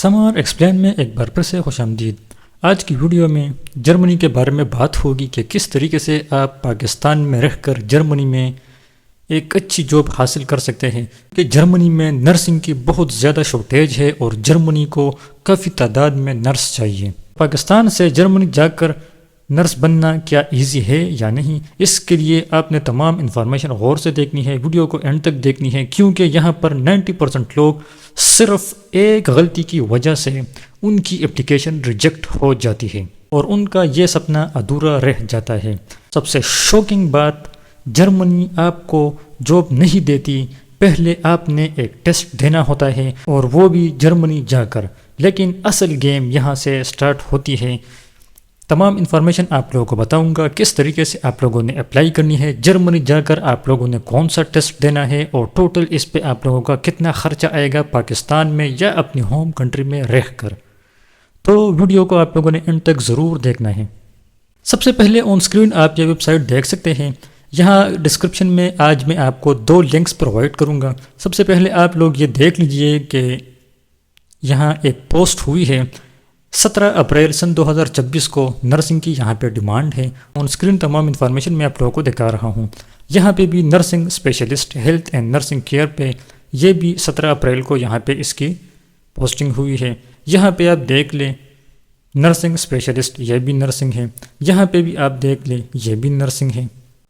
سمر explain میں ایک بار پھر سے خوش آمدید۔ آج کی ویڈیو میں جرمنی کے بارے میں بات ہوگی کہ کس طریقے سے آپ پاکستان میں رہ کر جرمنی میں ایک اچھی جاب حاصل کر سکتے ہیں، کہ جرمنی میں نرسنگ کی بہت زیادہ شارٹیج ہے اور جرمنی کو کافی تعداد میں نرس چاہیے۔ پاکستان سے جرمنی جا کر نرس بننا کیا ایزی ہے یا نہیں، اس کے لیے آپ نے تمام انفارمیشن غور سے دیکھنی ہے، ویڈیو کو اینڈ تک دیکھنی ہے، کیونکہ یہاں پر 90% لوگ صرف ایک غلطی کی وجہ سے ان کی اپلیکیشن ریجیکٹ ہو جاتی ہے اور ان کا یہ سپنا ادھورا رہ جاتا ہے۔ سب سے شوکنگ بات، جرمنی آپ کو جاب نہیں دیتی، پہلے آپ نے ایک ٹیسٹ دینا ہوتا ہے اور وہ بھی جرمنی جا کر، لیکن اصل گیم یہاں سے سٹارٹ ہوتی ہے۔ تمام انفارمیشن آپ لوگوں کو بتاؤں گا، کس طریقے سے آپ لوگوں نے اپلائی کرنی ہے، جرمنی جا کر آپ لوگوں نے کون سا ٹیسٹ دینا ہے اور ٹوٹل اس پہ آپ لوگوں کا کتنا خرچہ آئے گا پاکستان میں یا اپنی ہوم کنٹری میں رہ کر۔ تو ویڈیو کو آپ لوگوں نے اینڈ تک ضرور دیکھنا ہے۔ سب سے پہلے آن اسکرین آپ یہ ویب سائٹ دیکھ سکتے ہیں، یہاں ڈسکرپشن میں آج میں آپ کو 2 لنکس پرووائڈ کروں گا۔ سب سے پہلے آپ لوگ یہ دیکھ لیجئے کہ یہاں ایک پوسٹ ہوئی ہے 17 اپریل سن 2026 کو، نرسنگ کی یہاں پہ ڈیمانڈ ہے۔ آن اسکرین تمام انفارمیشن میں آپ لوگوں کو دکھا رہا ہوں۔ یہاں پہ بھی nursing specialist health and nursing care پہ، یہ بھی 17 اپریل کو یہاں پہ اس کی پوسٹنگ ہوئی ہے۔ یہاں پہ آپ دیکھ لیں نرسنگ اسپیشلسٹ، یہ بھی نرسنگ ہے۔ یہاں پہ بھی آپ دیکھ لیں یہ بھی نرسنگ ہے۔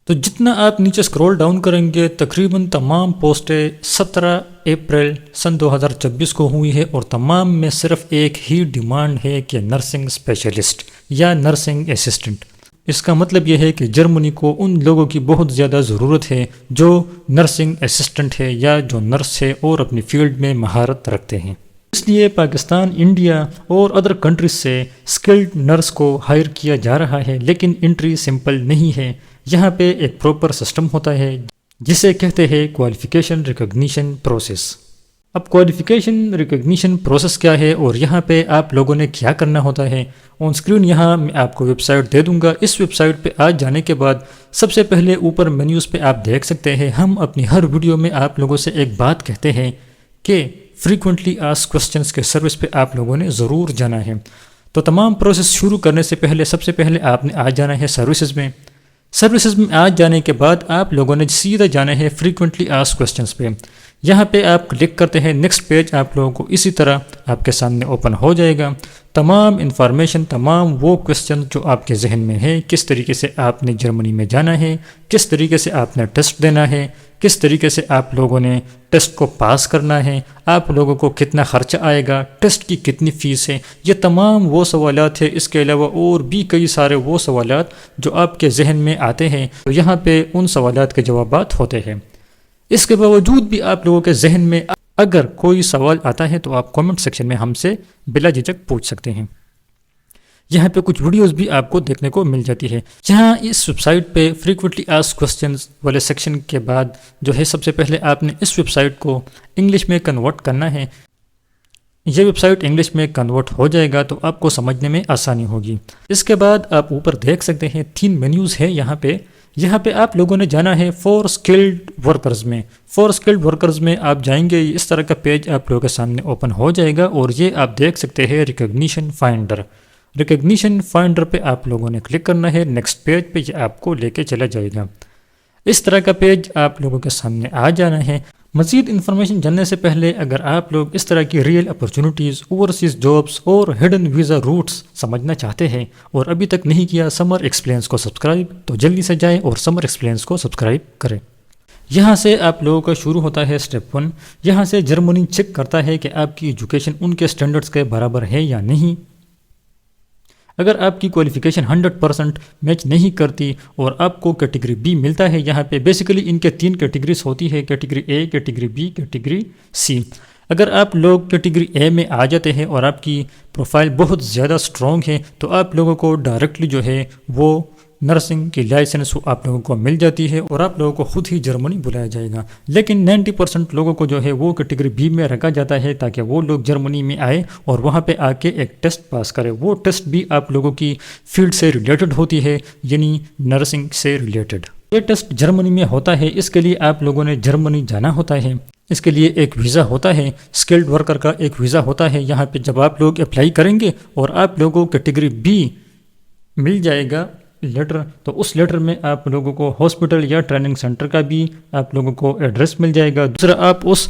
تو جتنا آپ نیچے سکرول ڈاؤن کریں گے تقریباً تمام پوسٹیں 17 اپریل سن 2026 کو ہوئی ہے اور تمام میں صرف ایک ہی ڈیمانڈ ہے کہ نرسنگ اسپیشلسٹ یا نرسنگ اسسٹنٹ۔ اس کا مطلب یہ ہے کہ جرمنی کو ان لوگوں کی بہت زیادہ ضرورت ہے جو نرسنگ اسسٹنٹ ہے یا جو نرس ہے اور اپنی فیلڈ میں مہارت رکھتے ہیں۔ اس لیے پاکستان، انڈیا اور ادر کنٹریز سے اسکلڈ نرس کو ہائر کیا جا رہا ہے، لیکن انٹری سمپل نہیں ہے۔ یہاں پہ ایک پراپر سسٹم ہوتا ہے جسے کہتے ہیں کوالیفیکیشن ریکگنیشن پروسیس۔ اب کوالیفیکیشن ریکگنیشن پروسیس کیا ہے اور یہاں پہ آپ لوگوں نے کیا کرنا ہوتا ہے، آن اسکرین یہاں میں آپ کو ویب سائٹ دے دوں گا۔ اس ویب سائٹ پہ آج جانے کے بعد سب سے پہلے اوپر مینیوز پہ آپ دیکھ سکتے ہیں، ہم اپنی ہر ویڈیو میں آپ لوگوں سے ایک بات کہتے ہیں کہ فریکوینٹلی آسکڈ کوسچنز کے سروس پہ آپ لوگوں نے ضرور جانا ہے۔ تو تمام پروسیس شروع کرنے سے پہلے سب سے پہلے آپ نے آج جانا ہے سروسز میں۔ سروسز میں آج جانے کے بعد آپ لوگوں نے سیدھا جانا ہے فریکوینٹلی آسکڈ کوسچنز پہ۔ یہاں پہ آپ کلک کرتے ہیں، نیکسٹ پیج آپ لوگوں کو اسی طرح آپ کے سامنے اوپن ہو جائے گا۔ تمام انفارمیشن، تمام وہ کوسچن جو آپ کے ذہن میں ہے، کس طریقے سے آپ نے جرمنی میں جانا ہے، کس طریقے سے آپ نے ٹیسٹ دینا ہے، کس طریقے سے آپ لوگوں نے ٹیسٹ کو پاس کرنا ہے، آپ لوگوں کو کتنا خرچہ آئے گا، ٹیسٹ کی کتنی فیس ہے، یہ تمام وہ سوالات ہیں۔ اس کے علاوہ اور بھی کئی سارے وہ سوالات جو آپ کے ذہن میں آتے ہیں، تو یہاں پہ ان سوالات کے جوابات ہوتے ہیں۔ اس کے باوجود بھی آپ لوگوں کے ذہن میں اگر کوئی سوال آتا ہے تو آپ کامنٹ سیکشن میں ہم سے بلا جھجک پوچھ سکتے ہیں۔ یہاں پہ کچھ ویڈیوز بھی آپ کو دیکھنے کو مل جاتی ہے۔ جہاں اس ویب سائٹ پہ فریکوینٹلی آسکڈ کوسچنز والے سیکشن کے بعد جو ہے سب سے پہلے آپ نے اس ویب سائٹ کو انگلش میں کنورٹ کرنا ہے۔ یہ ویب سائٹ انگلش میں کنورٹ ہو جائے گا تو آپ کو سمجھنے میں آسانی ہوگی۔ اس کے بعد آپ اوپر دیکھ سکتے ہیں 3 مینیوز ہے یہاں پہ آپ لوگوں نے جانا ہے فار اسکلڈ ورکرز میں۔ فار اسکلڈ ورکرز میں آپ جائیں گے، اس طرح کا پیج آپ لوگوں کے سامنے اوپن ہو جائے گا اور یہ آپ دیکھ سکتے ہیں ریکگنیشن فائنڈر۔ ریکگنیشن فائنڈر پہ آپ لوگوں نے کلک کرنا ہے، نیکسٹ پیج پہ یہ آپ کو لے کے چلا جائے گا۔ اس طرح کا پیج آپ لوگوں کے سامنے آ جانا ہے۔ مزید انفارمیشن جاننے سے پہلے اگر آپ لوگ اس طرح کی ریئل اپرچونٹیز، اوورسیز جابس اور ہڈن ویزا روٹس سمجھنا چاہتے ہیں اور ابھی تک نہیں کیا سمر ایکسپلینس کو سبسکرائب، تو جلدی سے جائیں اور سمر ایکسپلینس کو سبسکرائب کریں۔ یہاں سے آپ لوگوں کا شروع ہوتا ہے سٹیپ 1۔ یہاں سے جرمنی چیک کرتا ہے کہ آپ کی ایجوکیشن ان کے سٹینڈرڈز کے برابر ہے یا نہیں۔ اگر آپ کی کوالیفیکیشن 100% میچ نہیں کرتی اور آپ کو کیٹیگری بی ملتا ہے، یہاں پہ بیسیکلی ان کے 3 کیٹیگریز ہوتی ہے، category A, category B, category C. اگر آپ لوگ کیٹیگری اے میں آ جاتے ہیں اور آپ کی پروفائل بہت زیادہ سٹرونگ ہے تو آپ لوگوں کو ڈائریکٹلی جو ہے وہ نرسنگ کی لائسنس آپ لوگوں کو مل جاتی ہے اور آپ لوگوں کو خود ہی جرمنی بلایا جائے گا۔ لیکن 90% لوگوں کو جو ہے وہ کیٹیگری بی میں رکھا جاتا ہے تاکہ وہ لوگ جرمنی میں آئے اور وہاں پہ آ کے ایک ٹیسٹ پاس کرے۔ وہ ٹیسٹ بھی آپ لوگوں کی فیلڈ سے ریلیٹڈ ہوتی ہے، یعنی نرسنگ سے ریلیٹڈ۔ یہ ٹیسٹ جرمنی میں ہوتا ہے، اس کے لیے آپ لوگوں نے جرمنی جانا ہوتا ہے۔ اس کے لیے ایک ویزا ہوتا ہے، اسکلڈ ورکر کا ایک ویزا ہوتا ہے۔ یہاں پہ جب آپ لوگ اپلائی کریں گے اور آپ لوگوں کو کیٹیگری بی مل جائے گا لیٹر، تو اس لیٹر میں آپ لوگوں کو ہاسپٹل یا ٹریننگ سینٹر کا بھی آپ لوگوں کو ایڈریس مل جائے گا۔ دوسرا، آپ اس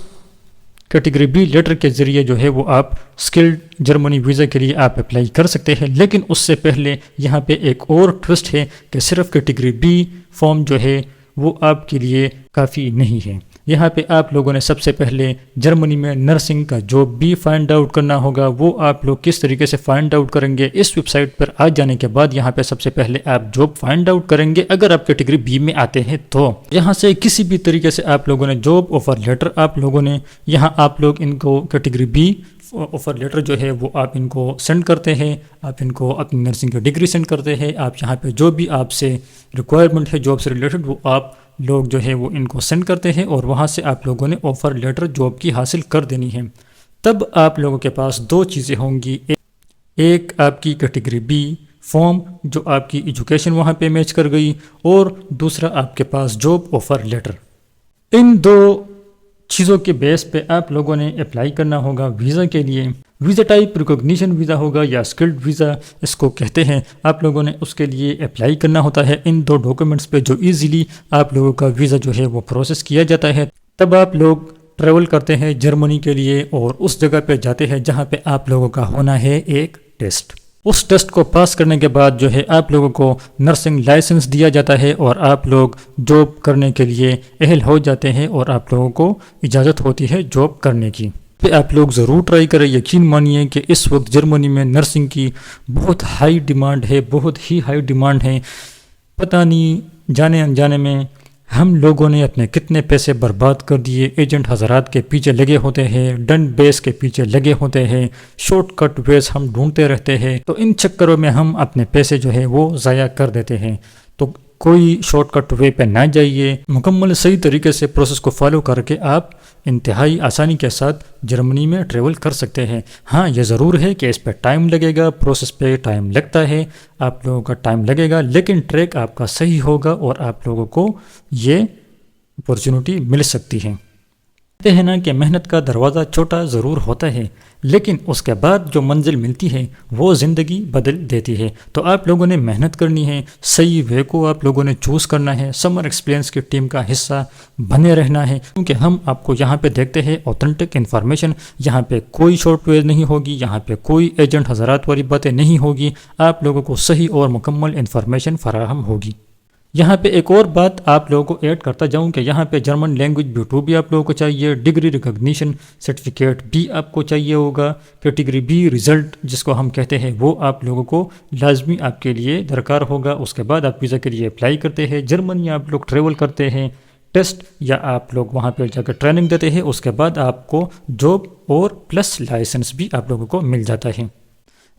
کیٹیگری بی لیٹر کے ذریعے جو ہے وہ آپ اسکلڈ جرمنی ویزا کے لیے آپ اپلائی کر سکتے ہیں۔ لیکن اس سے پہلے یہاں پہ ایک اور ٹوسٹ ہے کہ صرف کیٹیگری بی فارم جو ہے وہ آپ کے لیے کافی نہیں ہے۔ یہاں پہ آپ لوگوں نے سب سے پہلے جرمنی میں نرسنگ کا جاب بھی فائنڈ آؤٹ کرنا ہوگا۔ وہ آپ لوگ کس طریقے سے فائنڈ آؤٹ کریں گے، اس ویب سائٹ پر آ جانے کے بعد یہاں پہ سب سے پہلے آپ جاب فائنڈ آؤٹ کریں گے اگر آپ کیٹیگری بی میں آتے ہیں تو۔ یہاں سے کسی بھی طریقے سے آپ لوگوں نے جاب آفر لیٹر آپ لوگوں نے یہاں آپ لوگ ان کو کیٹیگری بی آفر لیٹر جو ہے وہ آپ ان کو سینڈ کرتے ہیں، آپ ان کو اپنی نرسنگ کی ڈگری سینڈ کرتے ہیں، آپ یہاں پہ جو بھی آپ سے ریکوائرمنٹ ہے جاب سے ریلیٹڈ وہ آپ لوگ جو ہے وہ ان کو سینڈ کرتے ہیں اور وہاں سے آپ لوگوں نے آفر لیٹر جاب کی حاصل کر دینی ہے۔ تب آپ لوگوں کے پاس دو چیزیں ہوں گی، ایک آپ کی کیٹیگری بی فارم جو آپ کی ایجوکیشن وہاں پہ میچ کر گئی، اور دوسرا آپ کے پاس جاب آفر لیٹر۔ ان دو چیزوں کے بیس پہ آپ لوگوں نے اپلائی کرنا ہوگا ویزا کے لیے۔ ویزا ٹائپ ریکوگنیشن ویزا ہوگا یا اسکلڈ ویزا اس کو کہتے ہیں۔ آپ لوگوں نے اس کے لیے اپلائی کرنا ہوتا ہے ان دو ڈاکومنٹس پہ جو ایزیلی آپ لوگوں کا ویزا جو ہے وہ پروسیس کیا جاتا ہے۔ تب آپ لوگ ٹریول کرتے ہیں جرمنی کے لیے اور اس جگہ پہ جاتے ہیں جہاں پہ آپ لوگوں کا ہونا ہے ایک ٹیسٹ۔ اس ٹیسٹ کو پاس کرنے کے بعد جو ہے آپ لوگوں کو نرسنگ لائسنس دیا جاتا ہے اور آپ لوگ جاب کرنے کے لیے اہل ہو جاتے ہیں اور آپ لوگوں کو اجازت ہوتی ہے جاب کرنے کی۔ آپ لوگ ضرور ٹرائی کریں، یقین مانیے کہ اس وقت جرمنی میں نرسنگ کی بہت ہائی ڈیمانڈ ہے، بہت ہی ہائی ڈیمانڈ ہے۔ پتہ نہیں جانے انجانے میں ہم لوگوں نے اپنے کتنے پیسے برباد کر دیے، ایجنٹ حضرات کے پیچھے لگے ہوتے ہیں، ڈن بیس کے پیچھے لگے ہوتے ہیں، شارٹ کٹ ویز ہم ڈھونڈتے رہتے ہیں، تو ان چکروں میں ہم اپنے پیسے جو ہے وہ ضائع کر دیتے ہیں۔ تو کوئی شارٹ کٹ وے پہ نہ جائیے، مکمل صحیح طریقے سے پروسیس کو فالو کر کے آپ انتہائی آسانی کے ساتھ جرمنی میں ٹریول کر سکتے ہیں۔ ہاں یہ ضرور ہے کہ اس پہ ٹائم لگے گا، پروسیس پہ ٹائم لگتا ہے، آپ لوگوں کا ٹائم لگے گا، لیکن ٹریک آپ کا صحیح ہوگا اور آپ لوگوں کو یہ اپورچونٹی مل سکتی ہے۔ کہتے ہیں نا کہ محنت کا دروازہ چھوٹا ضرور ہوتا ہے، لیکن اس کے بعد جو منزل ملتی ہے وہ زندگی بدل دیتی ہے۔ تو آپ لوگوں نے محنت کرنی ہے، صحیح وے کو آپ لوگوں نے چوز کرنا ہے، سمر ایکسپیرینس کی ٹیم کا حصہ بنے رہنا ہے، کیونکہ ہم آپ کو یہاں پہ دیکھتے ہیں اوتھینٹک انفارمیشن۔ یہاں پہ کوئی شارٹ وے نہیں ہوگی، یہاں پہ کوئی ایجنٹ حضرات والی باتیں نہیں ہوگی، آپ لوگوں کو صحیح اور مکمل انفارمیشن فراہم ہوگی۔ یہاں پہ ایک اور بات آپ لوگوں کو ایڈ کرتا جاؤں کہ یہاں پہ جرمن لینگویج B2 بھی آپ لوگوں کو چاہیے، ڈگری ریکگنیشن سرٹیفکیٹ بھی آپ کو چاہیے ہوگا، کیٹیگری بی رزلٹ جس کو ہم کہتے ہیں وہ آپ لوگوں کو لازمی آپ کے لیے درکار ہوگا۔ اس کے بعد آپ ویزا کے لیے اپلائی کرتے ہیں، جرمنی آپ لوگ ٹریول کرتے ہیں، ٹیسٹ یا آپ لوگ وہاں پہ جا کر ٹریننگ دیتے ہیں، اس کے بعد آپ کو جاب اور پلس لائسنس بھی آپ لوگوں کو مل جاتا ہے۔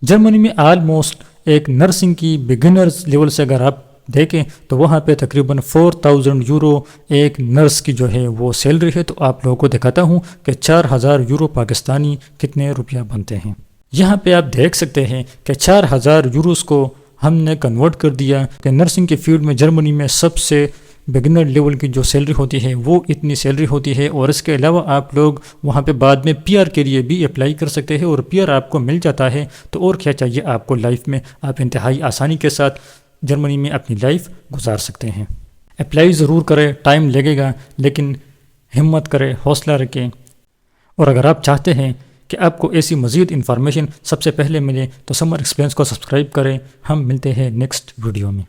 جرمنی میں آلموسٹ ایک نرسنگ کی بگنرز لیول سے اگر آپ دیکھیں تو وہاں پہ تقریباً 4000 یورو ایک نرس کی جو ہے وہ سیلری ہے۔ تو آپ لوگوں کو دکھاتا ہوں کہ 4000 یورو پاکستانی کتنے روپیہ بنتے ہیں۔ یہاں پہ آپ دیکھ سکتے ہیں کہ 4000 یوروز کو ہم نے کنورٹ کر دیا کہ نرسنگ کے فیلڈ میں جرمنی میں سب سے بگنر لیول کی جو سیلری ہوتی ہے وہ اتنی سیلری ہوتی ہے، اور اس کے علاوہ آپ لوگ وہاں پہ بعد میں PR کے لیے بھی اپلائی کر سکتے ہیں اور PR آپ کو مل جاتا ہے۔ تو اور کیا چاہیے آپ کو لائف میں، آپ انتہائی آسانی کے ساتھ جرمنی میں اپنی لائف گزار سکتے ہیں۔ اپلائی ضرور کریں، ٹائم لگے گا لیکن ہمت کریں، حوصلہ رکھیں، اور اگر آپ چاہتے ہیں کہ آپ کو ایسی مزید انفارمیشن سب سے پہلے ملے تو سمر ایکسپیرینس کو سبسکرائب کریں۔ ہم ملتے ہیں نیکسٹ ویڈیو میں۔